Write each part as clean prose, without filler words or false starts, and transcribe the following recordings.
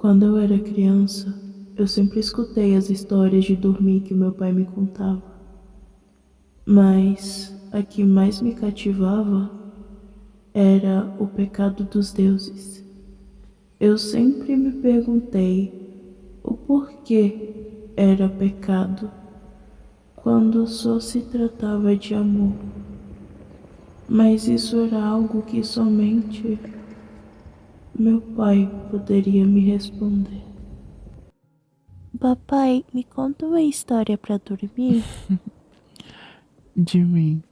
Quando eu era criança, eu sempre escutei as histórias de dormir que meu pai me contava. Mas a que mais me cativava era o pecado dos deuses. Eu sempre me perguntei o porquê era pecado quando só se tratava de amor. Mas isso era algo que somente meu pai poderia me responder. Papai, me conta uma história para dormir? Jimmy,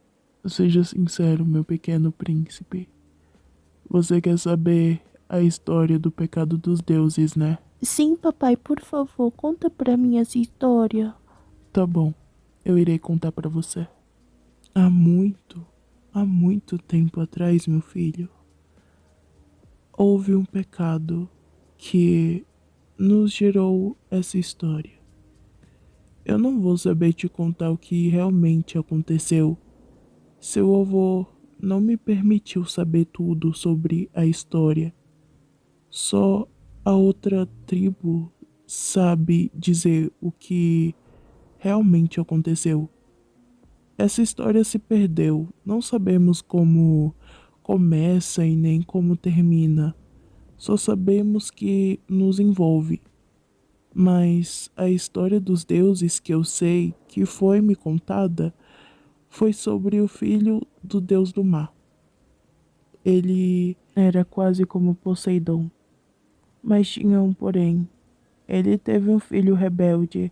seja sincero, meu pequeno príncipe. Você quer saber a história do pecado dos deuses, né? Sim, papai, por favor, conta pra mim essa história. Tá bom, eu irei contar pra você. Há muito tempo atrás, meu filho, houve um pecado que nos gerou essa história. Eu não vou saber te contar o que realmente aconteceu. Seu avô não me permitiu saber tudo sobre a história. Só a outra tribo sabe dizer o que realmente aconteceu. Essa história se perdeu, não sabemos como começa e nem como termina, só sabemos que nos envolve. Mas a história dos deuses que eu sei que foi me contada foi sobre o filho do deus do mar. Ele era quase como Poseidon, mas tinha um porém. Ele teve um filho rebelde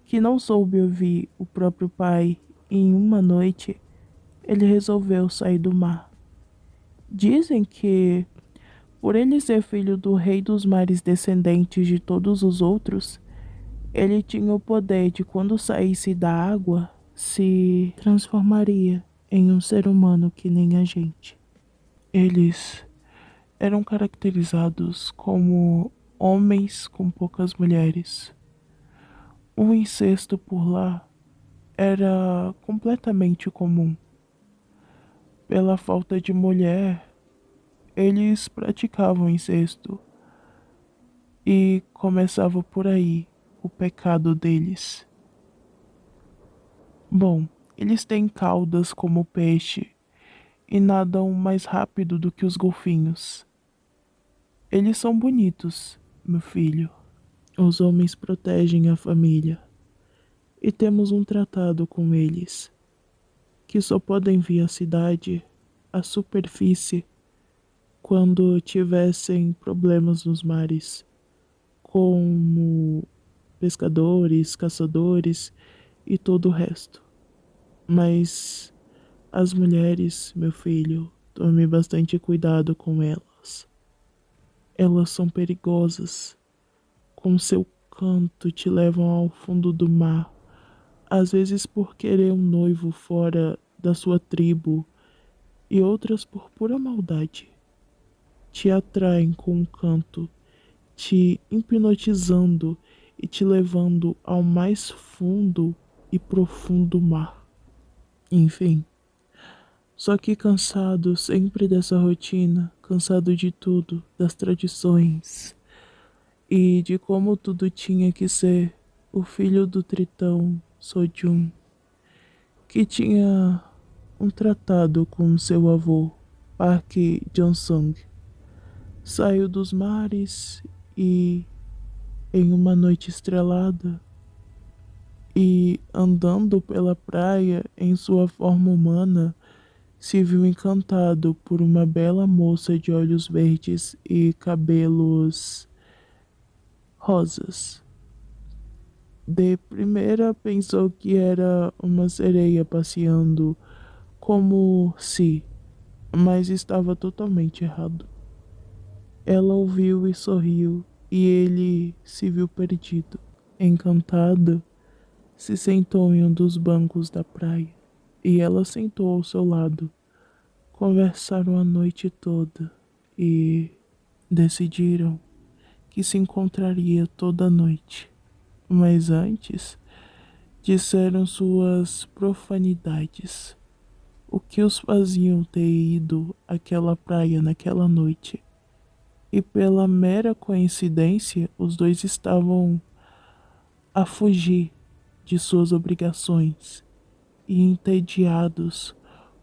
que não soube ouvir o próprio pai e em uma noite ele resolveu sair do mar. Dizem que, por ele ser filho do rei dos mares descendentes de todos os outros, ele tinha o poder de, quando saísse da água, se transformaria em um ser humano que nem a gente. Eles eram caracterizados como homens com poucas mulheres. O incesto por lá era completamente comum. Pela falta de mulher, eles praticavam incesto e começava por aí o pecado deles. Bom, eles têm caudas como peixe e nadam mais rápido do que os golfinhos. Eles são bonitos, meu filho. Os homens protegem a família e temos um tratado com eles, que só podem vir à cidade, à superfície, quando tivessem problemas nos mares, como pescadores, caçadores e todo o resto. Mas as mulheres, meu filho, tome bastante cuidado com elas. Elas são perigosas. Com seu canto te levam ao fundo do mar, às vezes por querer um noivo fora da sua tribo e outras por pura maldade. Te atraem com um canto, te hipnotizando e te levando ao mais fundo e profundo mar. Enfim, só que cansado sempre dessa rotina, cansado de tudo, das tradições e de como tudo tinha que ser, o filho do Tritão, Sojun, que tinha um tratado com seu avô, Park Jansung, saiu dos mares e, em uma noite estrelada, e andando pela praia em sua forma humana, se viu encantado por uma bela moça de olhos verdes e cabelos rosas. De primeira pensou que era uma sereia passeando como se, mas estava totalmente errado. Ela ouviu e sorriu, e ele se viu perdido. Encantado, se sentou em um dos bancos da praia, e ela sentou ao seu lado. Conversaram a noite toda e decidiram que se encontraria toda noite. Mas antes, disseram suas profanidades, o que os faziam ter ido àquela praia naquela noite. E pela mera coincidência, os dois estavam a fugir de suas obrigações e entediados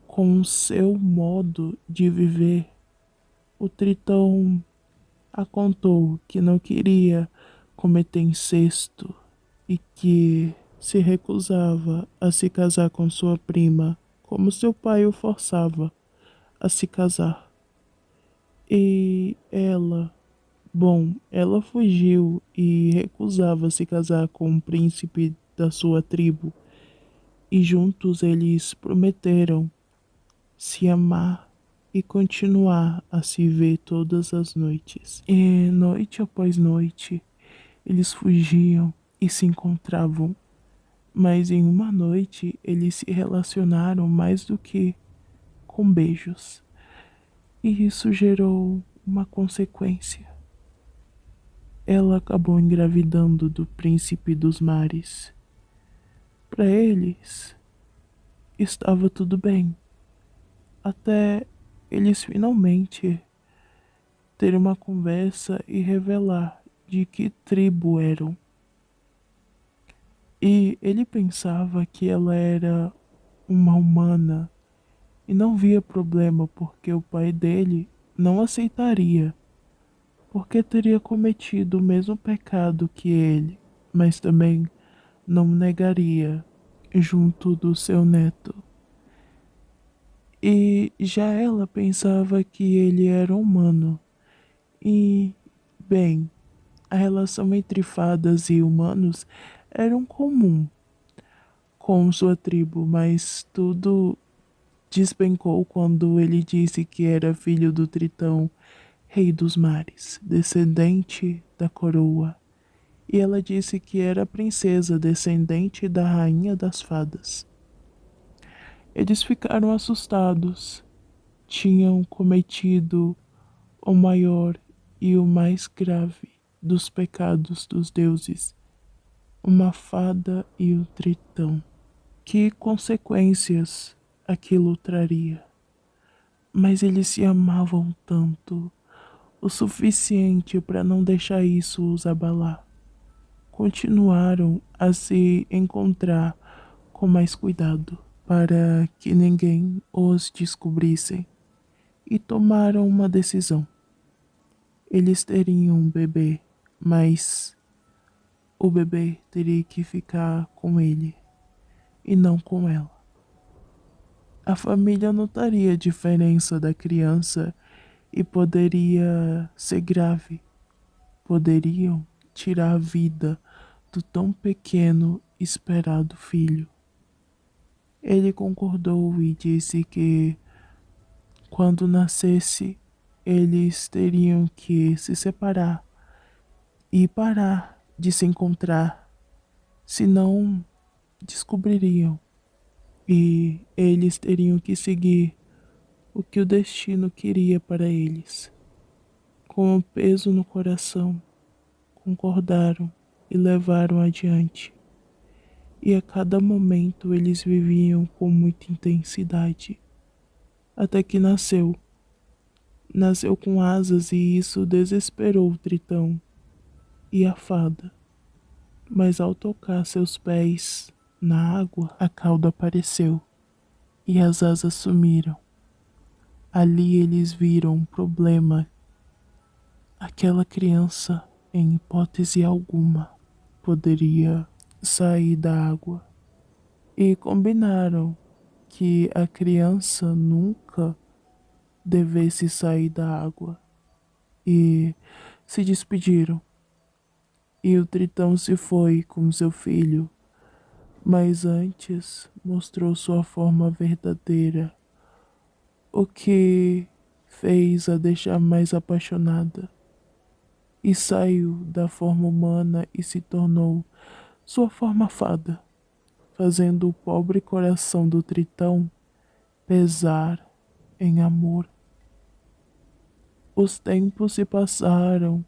com o seu modo de viver. O Tritão a contou que não queria cometer incesto e que se recusava a se casar com sua prima, como seu pai o forçava a se casar. E ela fugiu e recusava se casar com um príncipe da sua tribo, e juntos eles prometeram se amar e continuar a se ver todas as noites. E noite após noite, eles fugiam e se encontravam, mas em uma noite eles se relacionaram mais do que com beijos. E isso gerou uma consequência. Ela acabou engravidando do príncipe dos mares. Para eles, estava tudo bem, até eles finalmente terem uma conversa e revelar de que tribo eram. E ele pensava que ela era uma humana e não via problema porque o pai dele não aceitaria, porque teria cometido o mesmo pecado que ele, mas também não negaria junto do seu neto. E já ela pensava que ele era humano. E, bem, a relação entre fadas e humanos era um comum com sua tribo, mas tudo despencou quando ele disse que era filho do Tritão, rei dos mares, descendente da coroa. E ela disse que era princesa, descendente da rainha das fadas. Eles ficaram assustados. Tinham cometido o maior e o mais grave dos pecados dos deuses, uma fada e o Tritão. Que consequências aquilo traria? Mas eles se amavam tanto, o suficiente para não deixar isso os abalar. Continuaram a se encontrar com mais cuidado, para que ninguém os descobrisse, e tomaram uma decisão. Eles teriam um bebê, mas o bebê teria que ficar com ele e não com ela. A família notaria a diferença da criança e poderia ser grave. Poderiam tirar a vida do tão pequeno e esperado filho. Ele concordou e disse que, quando nascesse, eles teriam que se separar e parar de se encontrar, senão descobririam, e eles teriam que seguir o que o destino queria para eles. Com o peso no coração, concordaram e levaram adiante. E a cada momento eles viviam com muita intensidade, até que nasceu. Nasceu com asas e isso desesperou o Tritão e a fada. Mas ao tocar seus pés na água, a cauda apareceu e as asas sumiram. Ali eles viram um problema. Aquela criança, em hipótese alguma, poderia sair da água. E combinaram que a criança nunca devesse sair da água. E se despediram. E o Tritão se foi com seu filho, mas antes mostrou sua forma verdadeira, o que fez a deixar mais apaixonada. E saiu da forma humana e se tornou sua forma fada, fazendo o pobre coração do Tritão pesar em amor. Os tempos se passaram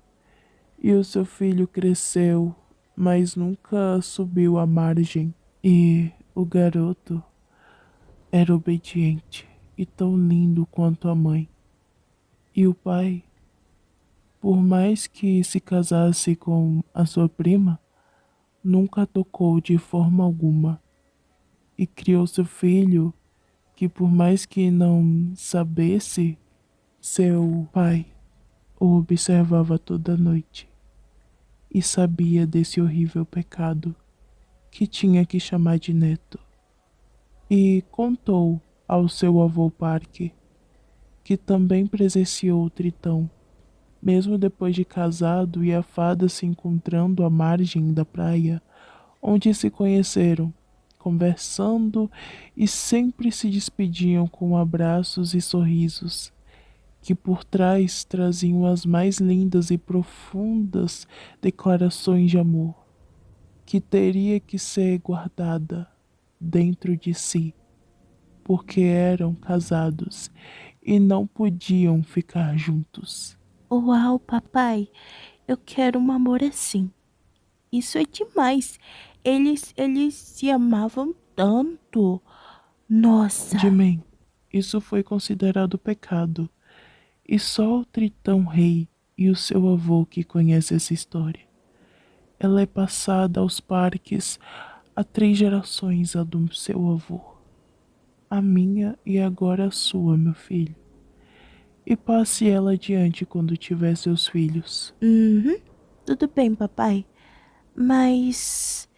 e o seu filho cresceu, mas nunca subiu à margem. E o garoto era obediente e tão lindo quanto a mãe. E o pai Por mais que se casasse com a sua prima, nunca tocou de forma alguma e criou seu filho que, por mais que não sabesse, seu pai o observava toda noite e sabia desse horrível pecado que tinha que chamar de neto. E contou ao seu avô Parque, que também presenciou o Tritão, mesmo depois de casado e a fada se encontrando à margem da praia, onde se conheceram, conversando e sempre se despediam com abraços e sorrisos, que por trás traziam as mais lindas e profundas declarações de amor, que teria que ser guardada dentro de si, porque eram casados e não podiam ficar juntos. Uau, papai, eu quero um amor assim. Isso é demais. Eles se amavam tanto. Nossa. Jimen, isso foi considerado pecado, e só o Tritão Rei e o seu avô que conhece essa história. Ela é passada aos parques há 3 gerações a do seu avô, a minha e agora a sua, meu filho. E passe ela adiante quando tiver seus filhos. Uhum, tudo bem, papai. Mas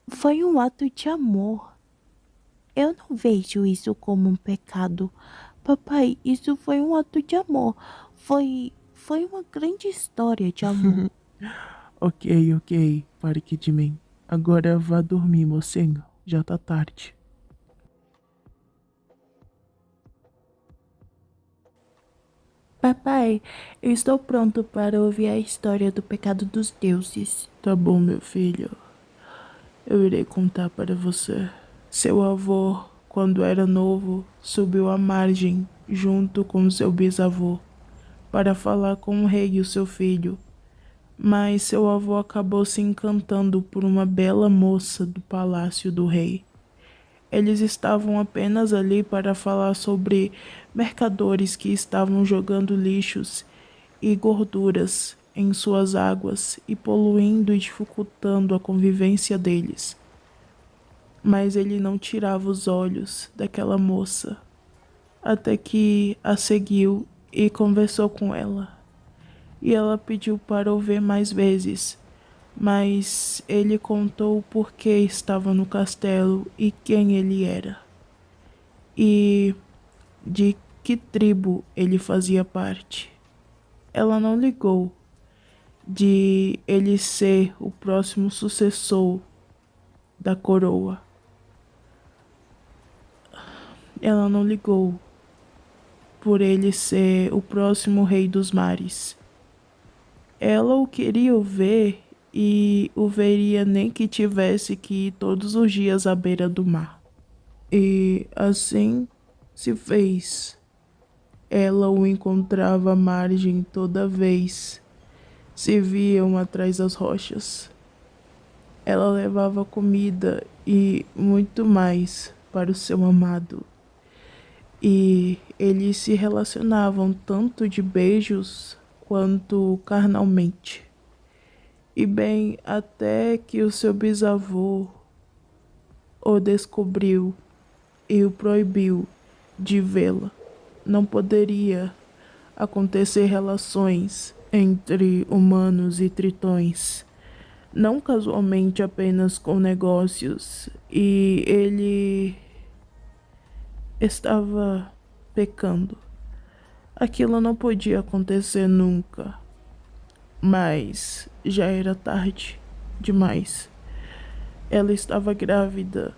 foi um ato de amor. Eu não vejo isso como um pecado. Papai, isso foi um ato de amor. Foi uma grande história de amor. Ok, ok, Parque de mim. Agora vá dormir, mocinho. Já tá tarde. Papai, eu estou pronto para ouvir a história do pecado dos deuses. Tá bom, meu filho. Eu irei contar para você. Seu avô, quando era novo, subiu à margem junto com seu bisavô para falar com o rei e o seu filho. Mas seu avô acabou se encantando por uma bela moça do palácio do rei. Eles estavam apenas ali para falar sobre mercadores que estavam jogando lixos e gorduras em suas águas e poluindo e dificultando a convivência deles. Mas ele não tirava os olhos daquela moça, até que a seguiu e conversou com ela. E ela pediu para o ver mais vezes, mas ele contou o porquê estava no castelo e quem ele era, e de que tribo ele fazia parte. Ela não ligou de ele ser o próximo sucessor da coroa. Ela não ligou por ele ser o próximo rei dos mares. Ela o queria ver e o veria nem que tivesse que ir todos os dias à beira do mar. E assim se fez. Ela o encontrava à margem toda vez. Se viam atrás das rochas. Ela levava comida e muito mais para o seu amado. E eles se relacionavam tanto de beijos quanto carnalmente. E bem, até que o seu bisavô o descobriu e o proibiu de vê-la. Não poderia acontecer relações entre humanos e tritões, não casualmente apenas com negócios, e ele estava pecando. Aquilo não podia acontecer nunca, mas já era tarde demais. Ela estava grávida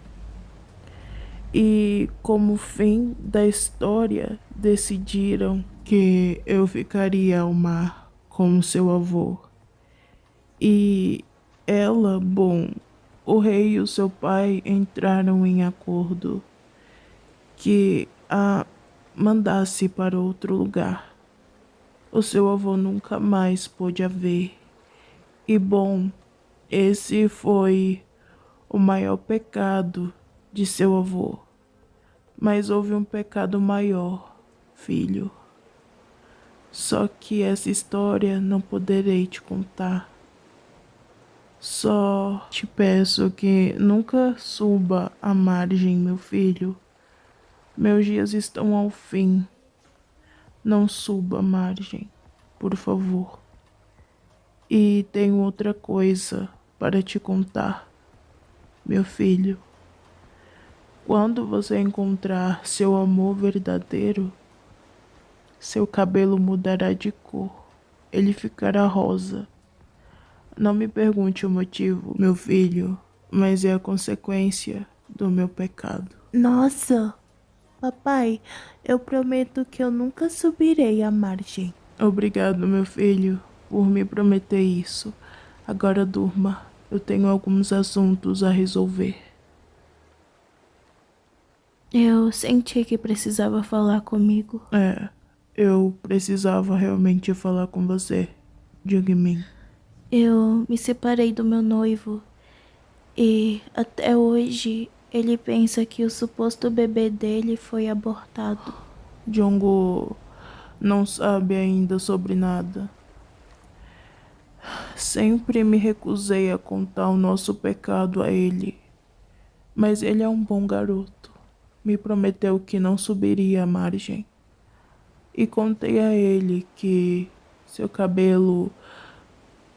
e, como fim da história, decidiram que eu ficaria ao mar com seu avô. E ela, bom, o rei e o seu pai entraram em acordo que a mandasse para outro lugar. O seu avô nunca mais pôde a ver. E bom, esse foi o maior pecado de seu avô. Mas houve um pecado maior, filho. Só que essa história não poderei te contar. Só te peço que nunca suba à margem, meu filho. Meus dias estão ao fim. Não suba à margem, por favor. E tenho outra coisa para te contar, meu filho. Quando você encontrar seu amor verdadeiro, seu cabelo mudará de cor. Ele ficará rosa. Não me pergunte o motivo, meu filho, mas é a consequência do meu pecado. Nossa, papai, eu prometo que eu nunca subirei à margem. Obrigado, meu filho, por me prometer isso. Agora durma. Eu tenho alguns assuntos a resolver. Eu senti que precisava falar comigo. Eu precisava realmente falar com você, Jungmin. Eu me separei do meu noivo e até hoje ele pensa que o suposto bebê dele foi abortado. Jongho não sabe ainda sobre nada. Sempre me recusei a contar o nosso pecado a ele, mas ele é um bom garoto. Me prometeu que não subiria à margem. E contei a ele que seu cabelo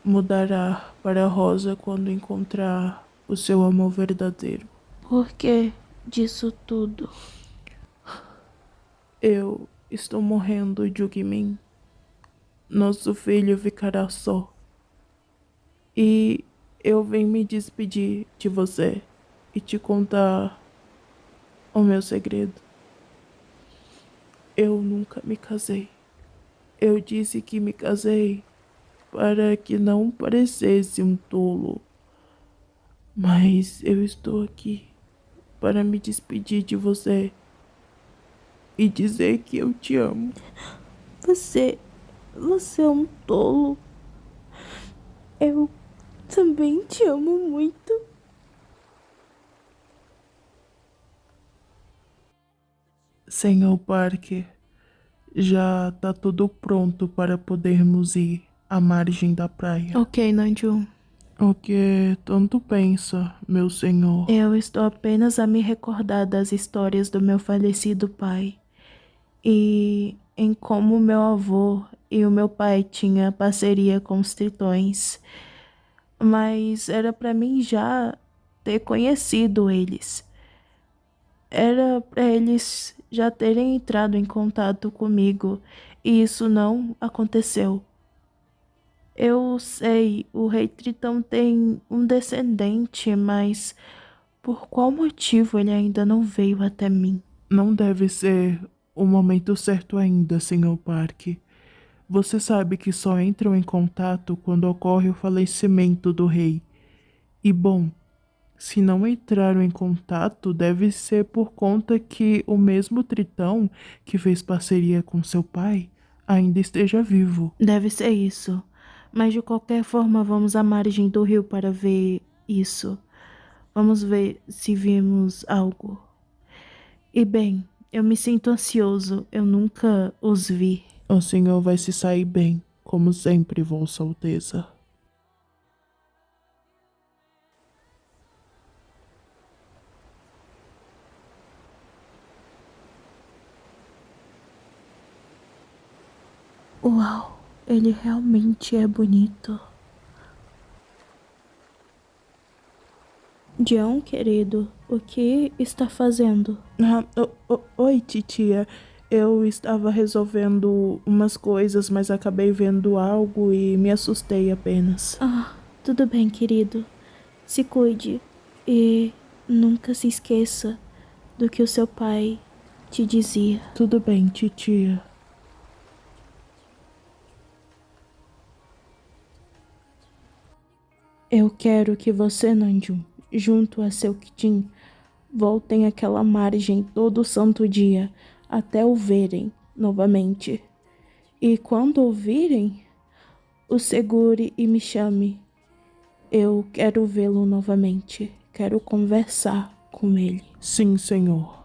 mudará para rosa quando encontrar o seu amor verdadeiro. Por que disso tudo? Eu estou morrendo, Jungmin. Nosso filho ficará só. E eu venho me despedir de você e te contar o meu segredo. Eu nunca me casei. Eu disse que me casei para que não parecesse um tolo. Mas eu estou aqui para me despedir de você e dizer que eu te amo. Você é um tolo. Eu também te amo muito. Senhor Parker, já tá tudo pronto para podermos ir à margem da praia. Ok, Nanjun. O que tanto pensa, meu senhor? Eu estou apenas a me recordar das histórias do meu falecido pai e em como meu avô e o meu pai tinham parceria com os tritões, mas era para mim já ter conhecido eles. Era para eles já terem entrado em contato comigo e isso não aconteceu. Eu sei, o rei Tritão tem um descendente, mas por qual motivo ele ainda não veio até mim? Não deve ser o momento certo ainda, senhor Parker. Você sabe que só entram em contato quando ocorre o falecimento do rei. E bom, se não entraram em contato, deve ser por conta que o mesmo Tritão que fez parceria com seu pai ainda esteja vivo. Deve ser isso. Mas de qualquer forma, vamos à margem do rio para ver isso. Vamos ver se vimos algo. E bem, eu me sinto ansioso. Eu nunca os vi. O senhor vai se sair bem, como sempre, Vossa Alteza. Uau, ele realmente é bonito. John, querido, o que está fazendo? Oi, titia. Eu estava resolvendo umas coisas, mas acabei vendo algo e me assustei apenas. Ah, tudo bem, querido. Se cuide e nunca se esqueça do que o seu pai te dizia. Tudo bem, titia. Eu quero que você, Nanjum, junto a seu Kitin, voltem àquela margem todo santo dia até o verem novamente. E quando o virem, o segure e me chame. Eu quero vê-lo novamente. Quero conversar com ele. Sim, senhor.